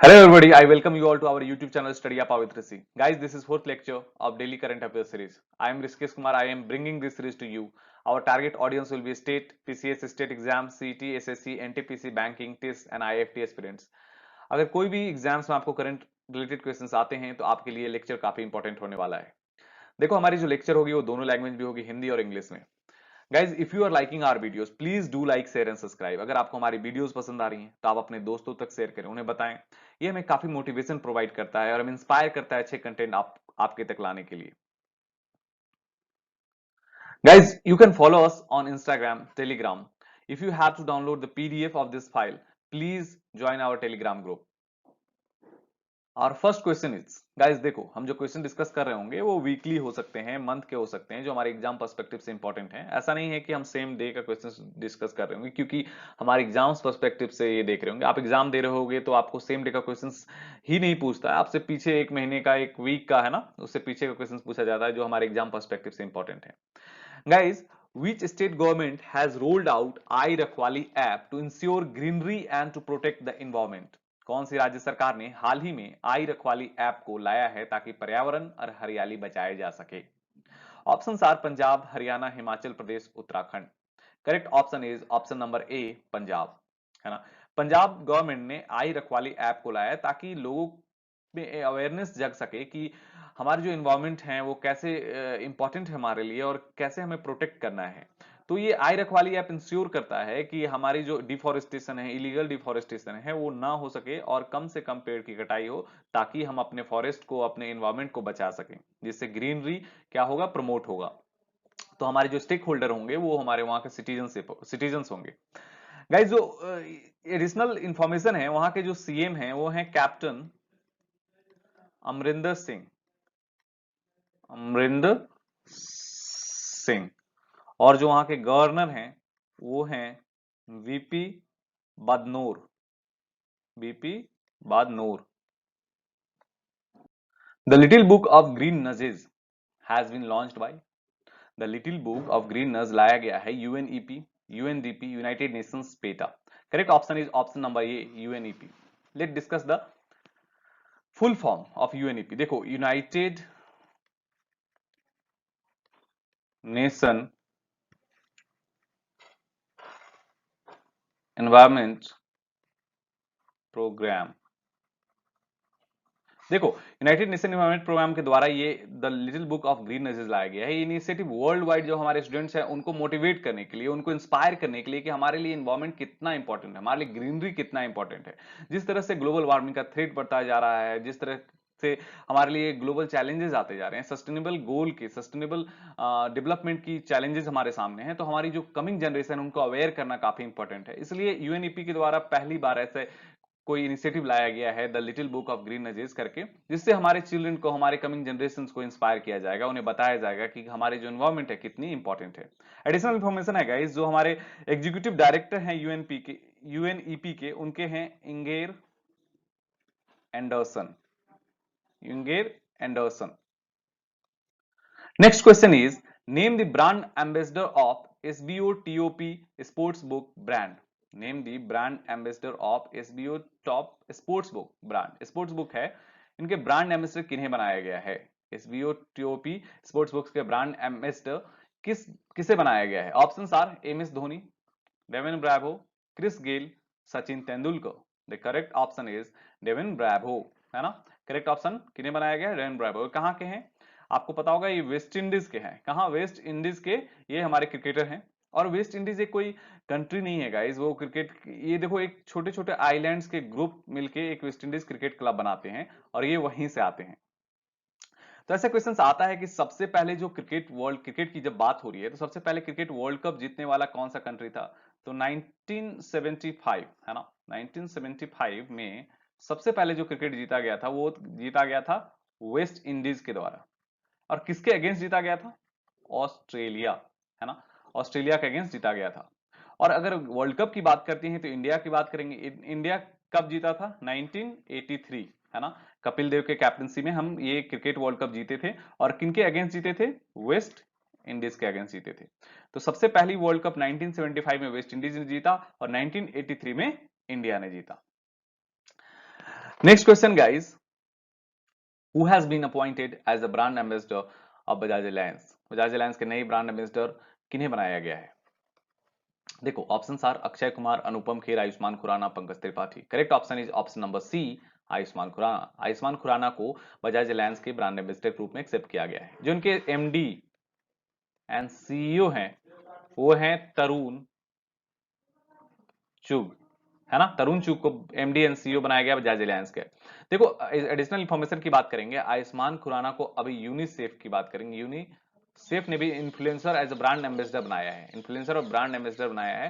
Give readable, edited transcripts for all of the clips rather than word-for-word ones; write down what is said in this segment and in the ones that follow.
Hello everybody, I welcome you all to our YouTube channel Study Up with Rishi. Guys, this is fourth lecture of Daily Current Affairs series. I am Rishikesh Kumar. I am bringing this series to you. Our target audience will be state, PCS state exam, CT, SSC, NTPC, banking, TIS and IFT aspirants. अगर कोई भी exams में आपको current related questions आते हैं तो आपके लिए लेक्चर काफी इंपॉर्टेंट होने वाला है। देखो हमारी जो लेक्चर होगी वो दोनों लैंग्वेज भी होगी, हिंदी और इंग्लिश में। Guys if you are liking our videos please do like share and subscribe. अगर आपको हमारी वीडियोस पसंद आ रही हैं तो आप अपने दोस्तों तक शेयर करें, उन्हें बताएं। ये हमें काफी मोटिवेशन प्रोवाइड करता है और हमें इंस्पायर करता है अच्छे कंटेंट आपके तक लाने के लिए। Guys you can follow us on Instagram, Telegram. If you have to download the PDF of this file please join our Telegram group. और फर्स्ट क्वेश्चन इज, गाइस देखो हम जो क्वेश्चन डिस्कस कर रहे होंगे वो वीकली हो सकते हैं, मंथ के हो सकते हैं, जो हमारे एग्जाम पर्सपेक्टिव से इंपॉर्टेंट है। ऐसा नहीं है कि हम सेम डे का क्वेश्चन डिस्कस कर रहे होंगे, क्योंकि हमारे एग्जाम्स पर्सपेक्टिव से ये देख रहे होंगे। आप एग्जाम दे रहे होगे तो आपको सेम डे का क्वेश्चन ही नहीं पूछता है, आपसे पीछे एक महीने का, एक वीक का है ना, उससे पीछे का क्वेश्चन पूछा जाता है जो हमारे एग्जाम पर्सपेक्टिव से इंपॉर्टेंट है। Guys, which state government has rolled out आई रखवाली app to ensure greenery and to protect the environment? कौन सी राज्य सरकार ने हाल ही में आई रखवाली ऐप को लाया है ताकि पर्यावरण और हरियाली बचाए जा सके? Option are Punjab, Haryana, Himachal Pradesh, Uttarakhand. Correct option is option number A, Punjab, है ना। पंजाब गवर्नमेंट ने आई रखवाली ऐप को लाया है ताकि लोगों में अवेयरनेस जग सके कि हमारे जो इन्वायरमेंट है वो कैसे इंपॉर्टेंट है हमारे लिए और कैसे हमें प्रोटेक्ट करना है। तो ये आई रखवाली ऐप इंश्योर करता है कि हमारी जो डिफोरेस्टेशन है, इलीगल डिफोरेस्टेशन है, वो ना हो सके और कम से कम पेड़ की कटाई हो, ताकि हम अपने फॉरेस्ट को, अपने इन्वायरमेंट को बचा सकें, जिससे ग्रीनरी क्या होगा, प्रमोट होगा। तो हमारे जो स्टेक होल्डर होंगे वो हमारे वहां के सिटीजन्स होंगे। गाइस जो एडिशनल इंफॉर्मेशन है, वहां के जो सीएम हैं वो हैं कैप्टन अमरिंदर सिंह, अमरिंदर सिंह। और जो वहां के गवर्नर हैं वो हैं VP Badnore, BP Badnore. The little book of green nudges has been launched by, the little book of green nudge लाया गया है UNEP, UNDP, United Nations PETA. Correct option is option number A, UNEP. Let discuss the full form of UNEP. देखो, United Nation environment programme. देखो, United Nation environment programme के द्वारा ये the little book of green nudges लाया गया है। ये initiative world wide जो हमारे स्टूडेंट्स हैं उनको मोटिवेट करने के लिए, उनको इंस्पायर करने के लिए कि हमारे लिए एनवायरमेंट कितना इंपॉर्टेंट है, हमारे लिए ग्रीनरी कितना इंपॉर्टेंट है। जिस तरह से ग्लोबल वार्मिंग का थ्रेट बढ़ता जा रहा है, जिस तरह से हमारे लिए ग्लोबल चैलेंजेस आते जा रहे हैं, सस्टेनेबल गोल के, सस्टेनेबल डेवलपमेंट की चैलेंजेस हमारे सामने हैं, तो हमारी जो कमिंग जनरेशन है उनको अवेयर करना काफी इंपॉर्टेंट है। इसलिए यूएनईपी के द्वारा पहली बार ऐसे कोई इनिशिएटिव लाया गया है the little book of green nudges करके, जिससे हमारे चिल्ड्रन को, हमारे कमिंग जनरेशन को इंस्पायर किया जाएगा, उन्हें बताया जाएगा कि हमारे जो एनवायरमेंट है कितनी इंपॉर्टेंट है। एडिशनल इंफॉर्मेशन है गाइस, जो हमारे एग्जीक्यूटिव डायरेक्टर हैं यूएनपी के, यूएनईपी के, उनके हैं Inger Andersen, Inger Andersen. Next question is, name the brand ambassador of SBO top sports book brand. Name the brand ambassador of SBO top sports book brand. Sports book है, इनके brand ambassador किन्हें बनाया गया है? SBO top sports books के brand ambassador किसे बनाया गया है? Options are M S Dhoni, Dwayne Bravo, Chris Gayle, Sachin Tendulkar. The correct option is Devin Bravo, है ना। करेक्ट ऑप्शन किन्हें बनाया गया है? Devin Bravo. कहां के हैं? आपको पता होगा ये वेस्ट इंडीज के हैं। कहां? वेस्ट इंडीज के ये हमारे क्रिकेटर हैं। और वेस्ट इंडीज एक कोई कंट्री नहीं है गाइस, वो क्रिकेट, ये देखो एक छोटे छोटे आइलैंड्स के ग्रुप मिलके एक वेस्ट इंडीज क्रिकेट क्लब बनाते हैं और ये वहीं से आते हैं। तो ऐसा क्वेश्चन आता है कि सबसे पहले जो क्रिकेट की जब बात हो रही है तो सबसे पहले क्रिकेट वर्ल्ड कप जीतने वाला कौन सा कंट्री था? तो 1975, है ना, 1975 में सबसे पहले जो क्रिकेट जीता गया था वो जीता गया था वेस्ट इंडीज के द्वारा। और किसके अगेंस्ट जीता गया था? ऑस्ट्रेलिया, है ना, ऑस्ट्रेलिया के अगेंस्ट जीता गया था। और अगर वर्ल्ड कप की बात करते हैं तो इंडिया की बात करेंगे। इंडिया कब जीता था? 1983, है ना, कपिल देव के कैप्टनसी में हम ये क्रिकेट वर्ल्ड कप जीते थे। और किनके अगेंस्ट जीते थे? वेस्ट इंडीज के अगेंस्ट जीते थे। तो सबसे पहली वर्ल्ड कप 1975 में वेस्ट इंडीज ने जीता और 1983 में इंडिया ने जीता। Next question guys, who has been appointed as the brand ambassador of Bajaj Allianz? Bajaj Allianz के नए ब्रांड एम्बेसडर किन्हें बनाया गया है? देखो options are Akshay Kumar, Anupam Kher, Ayushmann Khurrana, Pankaj Tripathi. Correct option is option number C, Ayushmann Khurrana. Ayushmann Khurrana को बजाज एलायंस के ब्रांड एम्बेसडर के रूप में एक्सेप्ट किया गया है। जो उनके एमडी एंड सीईओ हैं वो हैं तरुण चुग, है ना। तरुण चुग को एमडी एंड सीईओ बनाया गया बजाज एलायंस के। देखो एडिशनल इंफॉर्मेशन की बात करेंगे, आयुष्मान खुराना को अभी यूनिसेफ की बात करेंगे, यूनिसेफ ने भी influencer as a brand ambassador बनाया है, इन्फ्लुएंसर और ब्रांड एम्बेसडर बनाया है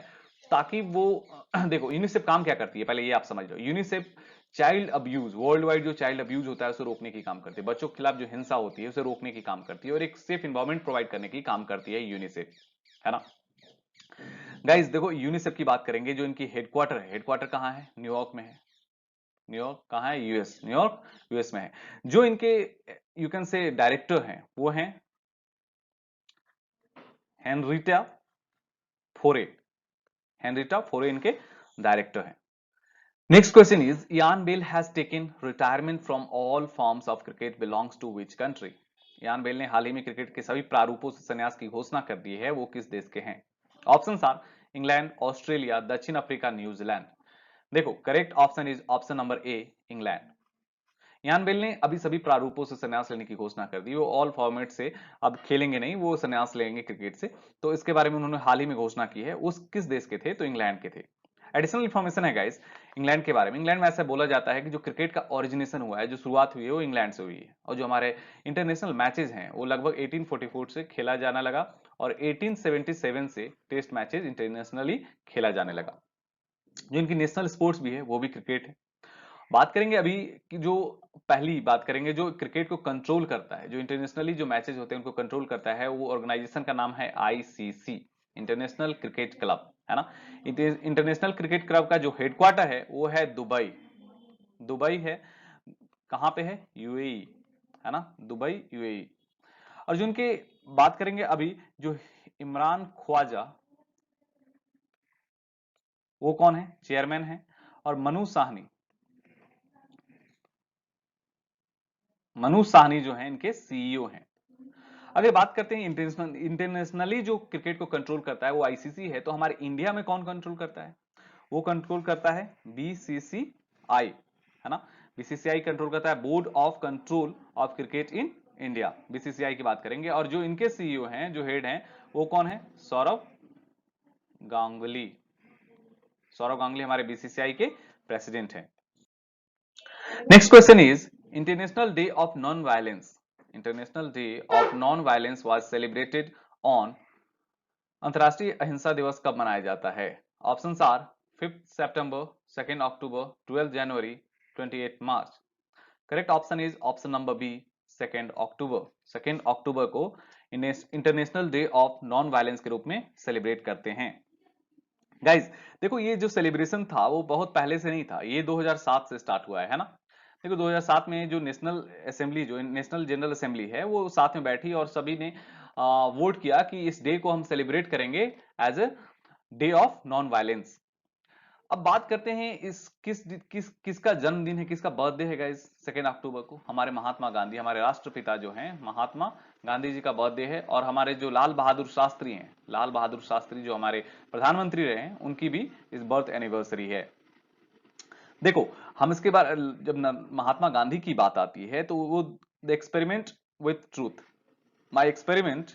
ताकि वो देखो यूनिसेफ काम क्या करती है पहले ये आप समझ लो। UNICEF child abuse, world wide जो चाइल्ड अब्यूज होता है उसे रोकने की काम करती है, बच्चों के खिलाफ जो हिंसा होती है उसे रोकने की काम करती है और एक सेफ इन्वायरमेंट प्रोवाइड करने की काम करती है यूनिसेफ, है ना। गाइस देखो यूनिसेफ की बात करेंगे, जो इनकी हेडक्वार्टर है, हेडक्वार्टर कहाँ है? न्यूयॉर्क में है। न्यूयॉर्क कहाँ है? यूएस, न्यूयॉर्क यूएस में है। जो इनके यू कैन से डायरेक्टर हैं वो हैं हेनरिटा फोरे, हेनरिटा फोरे इनके डायरेक्टर हैं। Next question is, Ian Bell has taken retirement from all forms of cricket belongs to which country? Ian Bell ने हाल ही में क्रिकेट के सभी प्रारूपों से संन्यास की घोषणा कर दी है, वो किस देश के हैं? ऑप्शंस आर इंग्लैंड, ऑस्ट्रेलिया, दक्षिण अफ्रीका, न्यूजीलैंड। देखो correct option is option number A, England. यान बेल ने अभी सभी प्रारूपों से संन्यास लेने की घोषणा कर दी, वो ऑल फॉर्मेट से अब खेलेंगे नहीं, वो संन्यास लेंगे क्रिकेट से। तो इसके बारे में उन्होंने हाल ही में घोषणा की है। उस किस देश के थे? तो इंग्लैंड के थे। एडिशनल इंफॉर्मेशन है गाइस इंग्लैंड के बारे में। इंग्लैंड में ऐसा बोला जाता है कि जो क्रिकेट का ओरिजिनेशन हुआ है, जो शुरुआत हुई है वो इंग्लैंड से हुई है, और जो हमारे इंटरनेशनल मैचेस हैं वो लगभग 1844 से खेला जाने लगा और 1877 से टेस्ट मैचेस इंटरनेशनली खेला जाने लगा। जो इनकी नेशनल स्पोर्ट्स भी है वो भी क्रिकेट है। बात करेंगे अभी कि जो पहली बात करेंगे जो क्रिकेट को कंट्रोल करता है, जो इंटरनेशनली जो मैचेस होते हैं उनको कंट्रोल करता है, वो ऑर्गेनाइजेशन का नाम है आईसीसी, इंटरनेशनल क्रिकेट क्लब, है ना। इंटरनेशनल क्रिकेट क्लब का जो हेडक्वार्टर है वो है दुबई, दुबई है। कहाँ पे है? यूएई, है ना, दुबई यूएई। और जो उनके बात करेंगे अभी जो इमरान ख्वाजा, वो कौन है? चेयरमैन है। और मनु साहनी जो है इनके सीईओ हैं। अगर बात करते हैं इंटरनेशनली जो क्रिकेट को कंट्रोल करता है वो आईसीसी है, तो हमारे इंडिया में कौन कंट्रोल करता है? वो कंट्रोल करता है बीसीसीआई, है ना। बीसीसीआई कंट्रोल करता है, board of control of cricket in India, BCCI की बात करेंगे। और जो इनके सीईओ हैं, जो हेड हैं, वो कौन है? सौरव गांगुली। सौरव गांगुली हमारे बीसीसीआई के प्रेसिडेंट हैं। Next question is, international day of non violence, international day of non violence was celebrated on, अंतरराष्ट्रीय अहिंसा दिवस कब मनाया जाता है? ऑप्शंस आर 5 सितंबर, 2 अक्टूबर, 12 जनवरी, 28 मार्च। Correct option is option number B, 2 अक्टूबर। 2 अक्टूबर को international day of non violence के रूप में सेलिब्रेट करते हैं। गाइज देखो ये जो सेलिब्रेशन था वो बहुत पहले से नहीं था, ये 2007 से स्टार्ट हुआ है ना। देखो 2007 में जो नेशनल असेंबली, जो नेशनल जनरल असेंबली है, वो साथ में बैठी और सभी ने वोट किया कि इस डे को हम सेलिब्रेट करेंगे as a day of non violence. अब बात करते हैं इस किसका जन्मदिन है, किसका बर्थडे है गाइस? 2 अक्टूबर को हमारे महात्मा गांधी, हमारे राष्ट्रपिता जो हैं महात्मा गांधी जी का बर्थडे है। और हमारे जो लाल बहादुर शास्त्री हैं, लाल बहादुर शास्त्री जो हमारे प्रधानमंत्री रहे हैं, उनकी भी इस बर्थ एनिवर्सरी है। देखो हम इसके बाद जब महात्मा गांधी की बात आती है तो वो the experiment with truth, my experiment,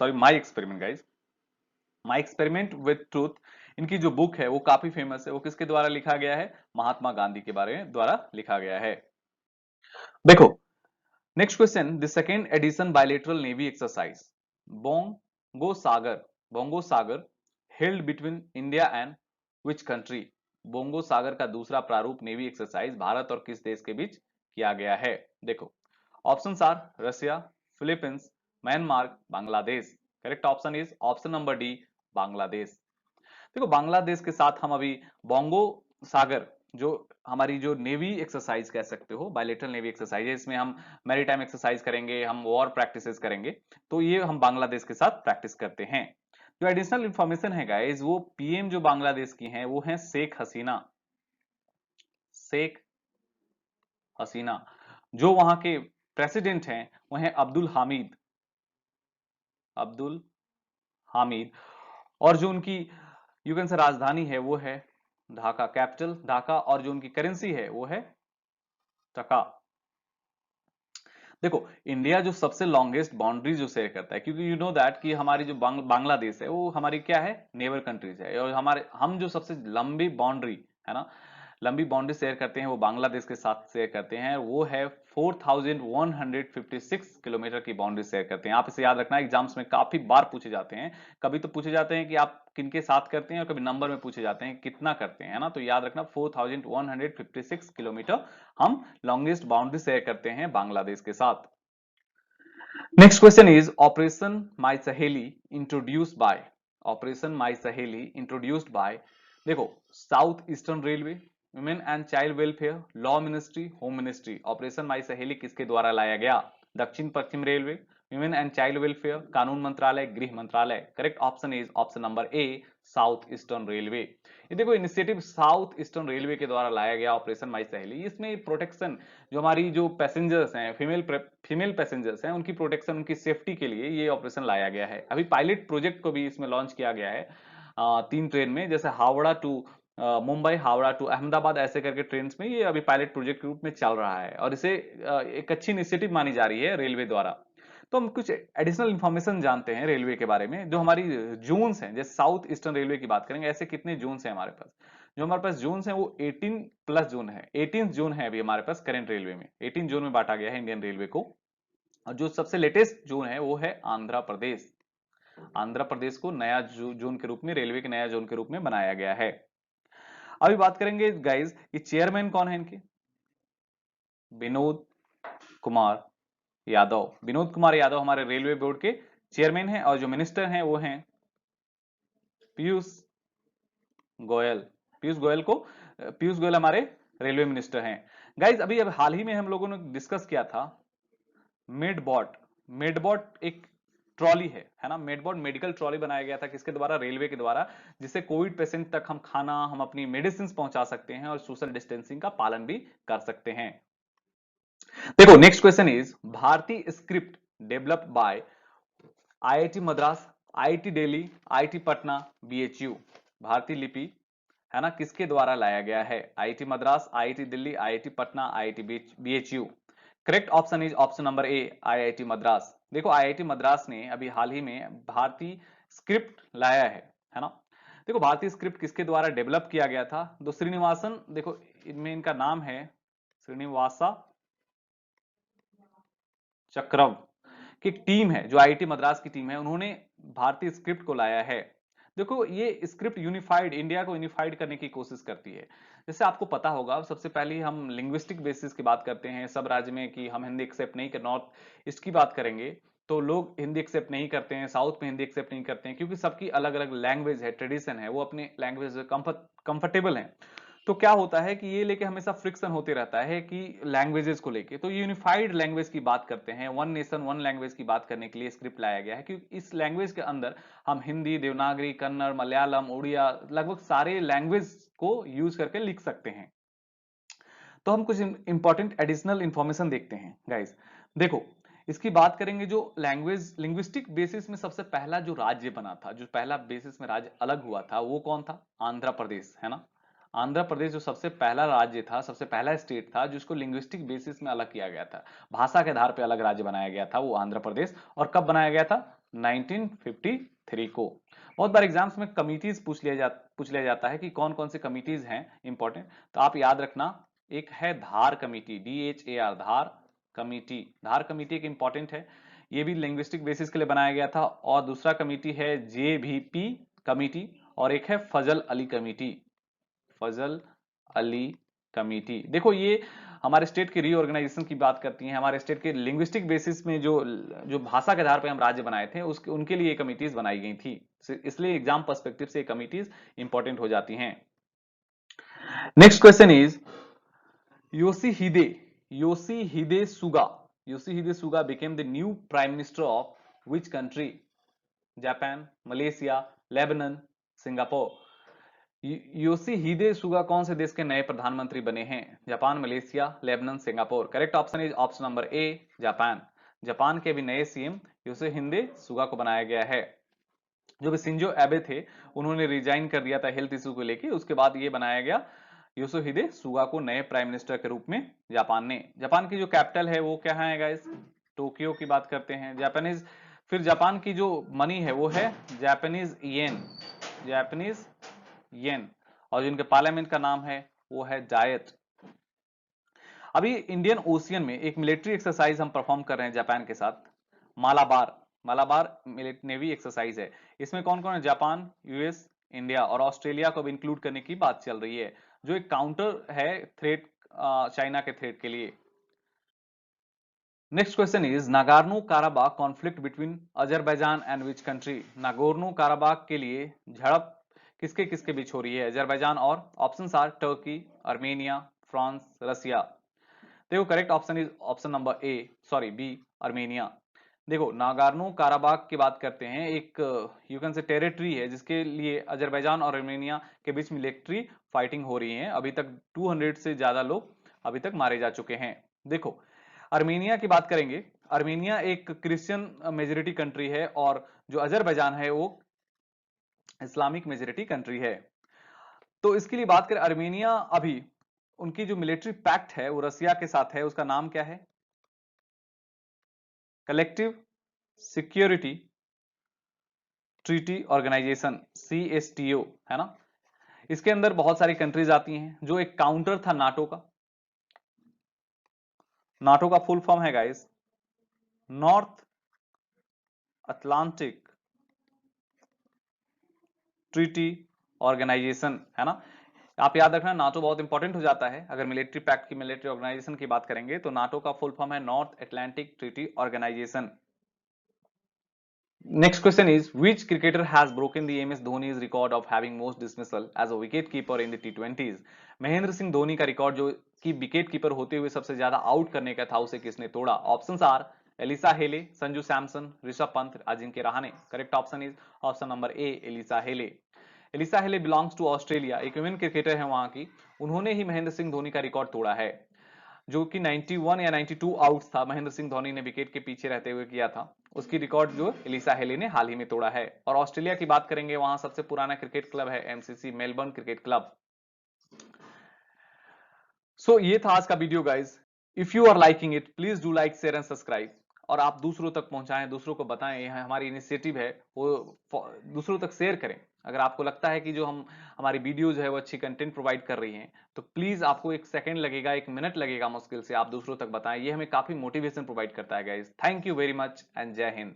sorry my experiment guys, my experiment with truth, इनकी जो बुक है वो काफी फेमस है। वो किसके द्वारा लिखा गया है? महात्मा गांधी के बारे में द्वारा लिखा गया है। देखो next question, the second edition bilateral navy exercise Bongo Sagar held between India and which country? Bongo Sagar का दूसरा प्रारूप नेवी एक्सरसाइज भारत और किस देश के बीच किया गया है? देखो options are Russia, Philippines, Myanmar, Bangladesh. Correct option is option number D, Bangladesh. देखो बांग्लादेश के साथ हम अभी बोंगो सागर, जो हमारी जो नेवी एक्सरसाइज कह सकते हो, बायलेटरल नेवी एक्सरसाइज है, इसमें हम मैरीटाइम एक्सरसाइज करेंगे, हम वॉर प्रैक्टिसेस करेंगे, तो ये हम बांग्लादेश के साथ प्रैक्टिस करते हैं। जो एडिशनल इंफॉर्मेशन है गाइस, वो पीएम जो बांग्लादेश की हैं वो हैं शेख हसीना, शेख हसीना। जो वहां के प्रेसिडेंट हैं वो हैं अब्दुल हामिद, अब्दुल हामिद। और जो उनकी यू कैन से राजधानी है वो है ढाका, कैपिटल ढाका। और जो उनकी करेंसी है वो है टका। देखो, इंडिया जो सबसे लॉन्गेस्ट बाउंड्री जो शेयर करता है, क्योंकि यू नो दैट कि हमारी जो बांग्लादेश है वो हमारी क्या है, नेबर कंट्रीज है। और हम जो सबसे लंबी बाउंड्री है ना, लंबी बाउंड्री शेयर करते हैं वो बांग्लादेश के साथ शेयर करते हैं, वो है 4156 किलोमीटर की बाउंड्री शेयर करते हैं। आप इसे याद रखना, एग्जाम्स में काफी बार पूछे जाते हैं। कभी तो पूछे जाते हैं कि आप किनके साथ करते हैं, और कभी नंबर में पूछे जाते हैं कितना करते हैं, है ना। तो याद रखना 4156 किलोमीटर हम लॉन्गेस्ट बाउंड्री शेयर करते हैं बांग्लादेश के साथ। Next question is operation my Saheli introduced by, operation my Saheli introduced by, देखो, south eastern railway, women and child welfare, law ministry, home ministry. Operation my Saheli किसके द्वारा लाया गया? दक्षिण पश्चिम रेलवे, वुमेन एंड चाइल्ड वेलफेयर, कानून मंत्रालय, गृह मंत्रालय। Correct option is option number A, south eastern railway. ये देखो, इनिशिएटिव साउथ ईस्टर्न रेलवे के द्वारा लाया गया ऑपरेशन माई सहेली। इसमें प्रोटेक्शन, जो हमारी जो पैसेंजर्स हैं, फीमेल पैसेंजर्स हैं, उनकी प्रोटेक्शन, उनकी सेफ्टी के लिए ये ऑपरेशन लाया गया है। अभी पायलट प्रोजेक्ट को भी इसमें लॉन्च किया गया है 3 ट्रेन में, जैसे हावड़ा टू मुंबई, हावड़ा टू अहमदाबाद, ऐसे करके ट्रेन में ये अभी पायलट प्रोजेक्ट के रूप में चल रहा है। और इसे एक अच्छी इनिशिएटिव मानी जा रही है रेलवे द्वारा। तो हम कुछ एडिशनल इंफॉर्मेशन जानते हैं रेलवे के बारे में। जो हमारी जोन्स हैं, जैसे साउथ ईस्टर्न रेलवे की बात करेंगे, ऐसे कितने जोन्स हैं हमारे पास? जो हमारे पास जोन्स हैं वो 18 प्लस जोन है, 18 जोन है अभी हमारे पास करंट रेलवे में। 18 जोन में बांटा गया है इंडियन रेलवे को। और जो सबसे लेटेस्ट जोन है वो है आंध्र प्रदेश। आंध्र प्रदेश को नया जोन के रूप में, रेलवे के नया जोन के रूप में बनाया गया है। अभी बात करेंगे गाइज कि चेयरमैन कौन है इनके? विनोद कुमार यादव। विनोद कुमार यादव हमारे रेलवे बोर्ड के चेयरमैन हैं। और जो मिनिस्टर हैं वो हैं पीयूष गोयल। पीयूष गोयल हमारे रेलवे मिनिस्टर हैं। गाइज अभी अब हाल ही में हम लोगों ने डिस्कस किया था मेडबॉट। मेडबॉट एक ट्रॉली है ना। मेडबॉट मेडिकल ट्रॉली बनाया गया था किसके द्वारा? रेलवे के द्वारा, जिससे कोविड पेशेंट तक हम खाना, हम अपनी मेडिसिन पहुंचा सकते हैं और सोशल डिस्टेंसिंग का पालन भी कर सकते हैं। देखो, नेक्स्ट क्वेश्चन इज भारतीय script developed by IIT Madras, IIT Delhi, IIT Patna, BHU. भारतीय लिपि है ना, किसके द्वारा लाया गया है? IIT Madras, IIT Delhi, IIT Patna, IIT BHU. Correct option is option number A, IIT Madras. देखो, आईआईटी मद्रास ने अभी हाल ही में भारतीय स्क्रिप्ट लाया है ना। देखो, भारतीय स्क्रिप्ट किसके द्वारा डेवलप किया गया था? तो श्रीनिवासन, देखो इनमें इनका नाम है श्रीनिवासा चक्रव की एक टीम है, जो आईआईटी मद्रास की टीम है, उन्होंने भारतीय स्क्रिप्ट को लाया है। देखो, ये स्क्रिप्ट यूनिफाइड इंडिया को यूनिफाइड करने की कोशिश करती है। जैसे आपको पता होगा, सबसे पहले हम लिंग्विस्टिक बेसिस की बात करते हैं सब राज्य में कि हम हिंदी एक्सेप्ट नहीं कर, नॉर्थ ईस्ट की बात करेंगे तो लोग हिंदी एक्सेप्ट नहीं करते हैं, साउथ में हिंदी एक्सेप्ट नहीं करते हैं, क्योंकि सबकी अलग अलग लैंग्वेज है, ट्रेडिशन है, वो अपने लैंग्वेज कंफर्टेबल है। तो क्या होता है कि ये लेके हमेशा फ्रिक्शन होते रहता है कि लैंग्वेजेस को लेके। तो यूनिफाइड लैंग्वेज की बात करते हैं, वन नेशन वन लैंग्वेज की बात करने के लिए स्क्रिप्ट लाया गया है, क्योंकि इस लैंग्वेज के अंदर हम हिंदी, देवनागरी, कन्नड़, मलयालम, उड़िया, लगभग सारे लैंग्वेज को यूज करके लिख सकते हैं। तो हम कुछ इंपॉर्टेंट एडिशनल इंफॉर्मेशन देखते हैं गाइस। देखो, इसकी बात करेंगे, जो लैंग्वेज लिंग्विस्टिक बेसिस में सबसे पहला जो राज्य बना था, जो पहला बेसिस में राज्य अलग हुआ था, वो कौन था? आंध्र प्रदेश, है ना। आंध्र प्रदेश जो सबसे पहला राज्य था, सबसे पहला स्टेट था जिसको लिंग्विस्टिक बेसिस में अलग किया गया था, भाषा के आधार पर अलग राज्य बनाया गया था, वो आंध्र प्रदेश। और कब बनाया गया था? 1953 को। बहुत बार एग्जाम्स में कमिटीज पूछ लिया जाता है कि कौन कौन सी कमिटीज हैं इंपॉर्टेंट। तो आप याद रखना, एक है धार कमिटी, DHAR, धार कमिटी। धार कमिटी एक इंपॉर्टेंट है, ये भी लिंग्विस्टिक बेसिस के लिए बनाया गया था। और दूसरा कमिटी है JVP कमिटी। और एक है फजल अली कमिटी, फजल अली कमिटी। देखो, ये हमारे स्टेट के रीऑर्गेनाइजेशन की बात करती हैं, हमारे स्टेट के लिंग्विस्टिक बेसिस में जो जो भाषा के आधार पर हम राज्य बनाए थे, उसके उनके लिए कमिटीज बनाई गई थी। इसलिए एग्जाम पर्सपेक्टिव से कमिटीज इंपॉर्टेंट हो जाती हैं। Next question is Yoshihide Yoshihide Suga Yoshihide Suga became the new prime minister of which country? Japan, Malaysia, Lebanon, Singapore. Yoshihide Suga कौन से देश के नए प्रधानमंत्री बने हैं? Japan, Malaysia, Lebanon, Singapore. Correct option is option number A, Japan. Japan के भी नए सीएम योशिहिदे सुगा को बनाया गया है। जो भी शिंजो एबे थे, उन्होंने रिजाइन कर दिया था हेल्थ इशू को लेके, उसके बाद ये बनाया गया योशिहिदे सुगा को नए प्राइम मिनिस्टर के रूप में जापान ने। जापान की जो कैपिटल है वो क्या है गाइस? टोक्यो की बात करते हैं। जापानीज, फिर जापान की जो मनी है वो है जापानीज येन, जापानीज येन। और जिनके पार्लियामेंट का नाम है वो है डायट। अभी इंडियन ओशियन में एक मिलिट्री एक्सरसाइज हम परफॉर्म कर रहे हैं जापान के साथ, मालाबार। मालाबार नेवी एक्सरसाइज है। इसमें कौन कौन है? जापान, यूएस, इंडिया और ऑस्ट्रेलिया को भी इंक्लूड करने की बात चल रही है, जो एक काउंटर है थ्रेट, चाइना के थ्रेट के लिए। Next question is Nagorno Karabakh conflict between Azerbaijan and which country? Nagorno Karabakh के लिए झड़प किसके किसके बीच हो रही है? अजरबैजान और options are Turkey, Armenia, France, Russia. देखो correct option is option number A, sorry B, Armenia. देखो नागोर्नो काराबाख की बात करते हैं, एक यू कैन से टेरिटरी है जिसके लिए अजरबैजान और आर्मेनिया के बीच मिलिट्री फाइटिंग हो रही है। अभी तक 200 से ज्यादा लोग अभी तक मारे जा चुके हैं। देखो आर्मेनिया की बात करेंगे, आर्मेनिया एक क्रिश्चियन मेजोरिटी कंट्री है और जो अजरबैजान है वो इस्लामिक मेजोरिटी कंट्री है। तो इसके लिए बात करें आर्मेनिया, अभी उनकी जो मिलिट्री पैक्ट है वो रसिया के साथ है, उसका नाम क्या है? Collective security treaty organization, CSTO, है ना। इसके अंदर बहुत सारी कंट्रीज आती हैं, जो एक काउंटर था नाटो का। नाटो का फुल फॉर्म है guys North Atlantic treaty organization, है ना। आप याद रखना नाटो बहुत इंपॉर्टेंट हो जाता है अगर मिलिट्री पैक्ट की, मिलिट्री ऑर्गेनाइजेशन की बात करेंगे तो नाटो का फुल फॉर्म है North Atlantic treaty organization. Next question is which cricketer has broken the MS Dhoni's record of having most dismissal as a wicket keeper in the T20s? Mahendra Singh Dhoni का record जो कि wicket keeper होते हुए सबसे ज्यादा out करने का था, उसे किसने तोड़ा? Options are Alyssa Healy, Sanju Samson, Rishabh Pant, Ajinkya Rahane. Correct option is option number A, Alyssa Healy. Alyssa Healy belongs to Australia, एक वुमेन क्रिकेटर है वहां की। उन्होंने ही महेंद्र सिंह धोनी का रिकॉर्ड तोड़ा है, जो कि 91 या 92 आउट्स था, महेंद्र सिंह धोनी ने विकेट के पीछे रहते हुए किया था। उसकी रिकॉर्ड जो एलिसा हेले ने हाल ही में तोड़ा है। और ऑस्ट्रेलिया की बात करेंगे, वहां सबसे पुराना क्रिकेट क्लब है MCC, Melbourne cricket club. So ये था आज का video guys. If you are liking it please do like, share and subscribe. और आप दूसरों तक पहुंचाएं, दूसरों को बताएं, ये हमारी इनिशिएटिव है वो दूसरों तक शेयर करें। अगर आपको लगता है कि जो हम हमारी वीडियोज है वो अच्छी कंटेंट प्रोवाइड कर रही हैं, तो प्लीज आपको 1 सेकंड लगेगा, 1 मिनट लगेगा मुश्किल से, आप दूसरों तक बताएं। ये हमें काफी मोटिवेशन प्रोवाइड करता है guys. Thank you very much and जय हिंद।